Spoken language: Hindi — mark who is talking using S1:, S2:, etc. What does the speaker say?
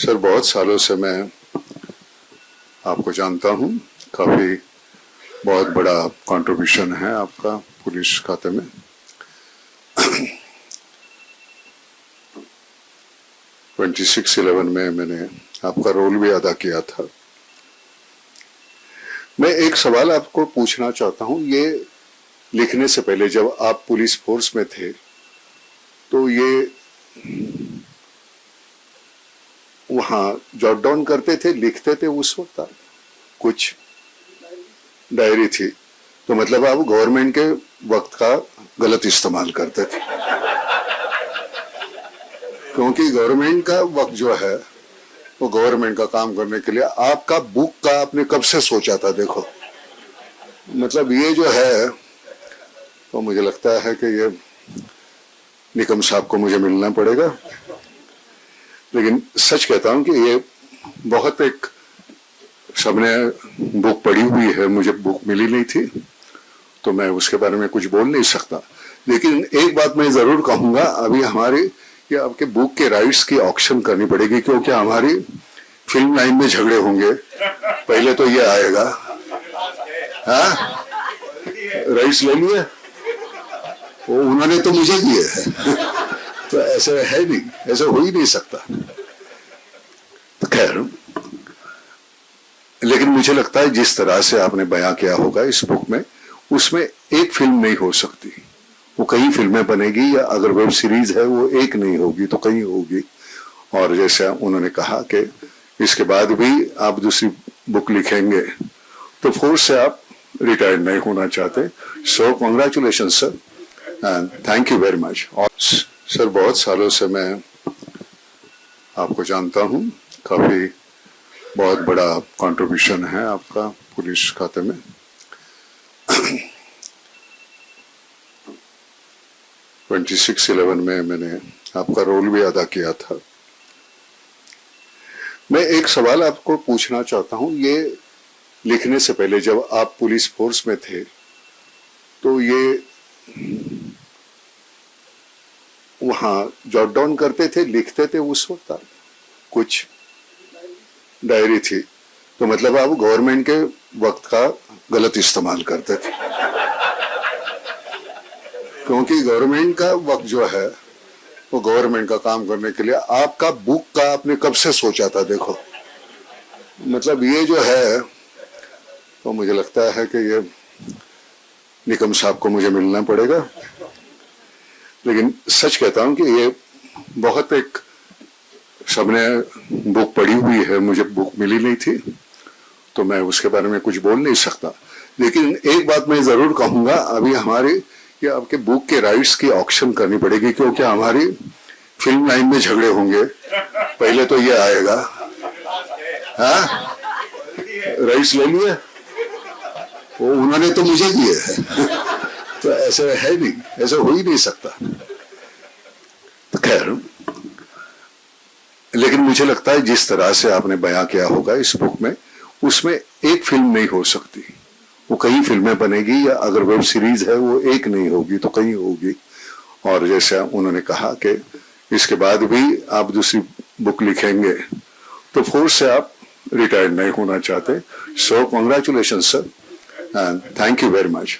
S1: सर, बहुत सालों से मैं आपको जानता हूं। काफ़ी बहुत बड़ा कंट्रीब्यूशन है आपका पुलिस खाते में। 26/11 में मैंने आपका रोल भी अदा किया था। मैं एक सवाल आपको पूछना चाहता हूं। ये लिखने से पहले जब आप पुलिस फोर्स में थे तो ये वहां जॉट डाउन करते थे, लिखते थे उस वक्त कुछ डायरी थी, तो मतलब आप गवर्नमेंट के वक्त का गलत इस्तेमाल करते थे। क्योंकि गवर्नमेंट का वक्त जो है वो गवर्नमेंट का काम करने के लिए आपका बुक का आपने कब से सोचा था। देखो, मतलब ये जो है तो मुझे लगता है कि ये निकम साहब को मुझे मिलना पड़ेगा। लेकिन सच कहता हूं कि ये बहुत एक सबने बुक पढ़ी हुई है, मुझे बुक मिली नहीं थी तो मैं उसके बारे में कुछ बोल नहीं सकता। लेकिन एक बात मैं जरूर कहूंगा, अभी हमारी कि आपके बुक के राइट्स की ऑक्शन करनी पड़ेगी, क्योंकि हमारी फिल्म लाइन में झगड़े होंगे। पहले तो ये आएगा, हाँ राइट्स ले लिए, वो उन्होंने तो मुझे दिए हैं। तो ऐसे है नहीं, ऐसा हो ही नहीं सकता। तो खैर, लेकिन मुझे लगता है जिस तरह से आपने बयां किया होगा इस बुक में, उसमें एक फिल्म नहीं हो सकती, वो कई फिल्में बनेगी, या अगर वेब सीरीज है वो एक नहीं होगी तो कई होगी। और जैसे उन्होंने कहा कि इसके बाद भी आप दूसरी बुक लिखेंगे तो फोर्स से आप रिटायर्ड नहीं होना चाहते। So congratulation sir, and thank you very much. और सर, बहुत सालों से मैं आपको जानता हूं। काफी बहुत बड़ा कंट्रीब्यूशन है आपका पुलिस खाते में। 26/11 में मैंने आपका रोल भी अदा किया था। मैं एक सवाल आपको पूछना चाहता हूं। ये लिखने से पहले जब आप पुलिस फोर्स में थे तो ये वहां जॉट डाउन करते थे, लिखते थे उस वक्त कुछ डायरी थी, तो मतलब आप गवर्नमेंट के वक्त का गलत इस्तेमाल करते थे। क्योंकि गवर्नमेंट का वक्त जो है वो गवर्नमेंट का काम करने के लिए आपका बुक का आपने कब से सोचा था। देखो, मतलब ये जो है तो मुझे लगता है कि ये निकम साहब को मुझे मिलना पड़ेगा। लेकिन सच कहता हूं कि ये बहुत एक सबने बुक पढ़ी हुई है, मुझे बुक मिली नहीं थी तो मैं उसके बारे में कुछ बोल नहीं सकता। लेकिन एक बात मैं जरूर कहूंगा, अभी हमारी कि आपके बुक के राइट्स की ऑक्शन करनी पड़ेगी, क्योंकि हमारी फिल्म लाइन में झगड़े होंगे। पहले तो ये आएगा, हाँ राइट्स ले लिए, वो उन्होंने तो मुझे दिए हैं। तो ऐसे है नहीं, ऐसा हो ही नहीं सकता। तो खैर, लेकिन मुझे लगता है जिस तरह से आपने बयां किया होगा इस बुक में, उसमें एक फिल्म नहीं हो सकती, वो कई फिल्में बनेगी, या अगर वेब सीरीज है वो एक नहीं होगी तो कई होगी। और जैसे उन्होंने कहा कि इसके बाद भी आप दूसरी बुक लिखेंगे तो फोर्स से आप रिटायर्ड नहीं होना चाहते। So congratulation sir, and thank you very much.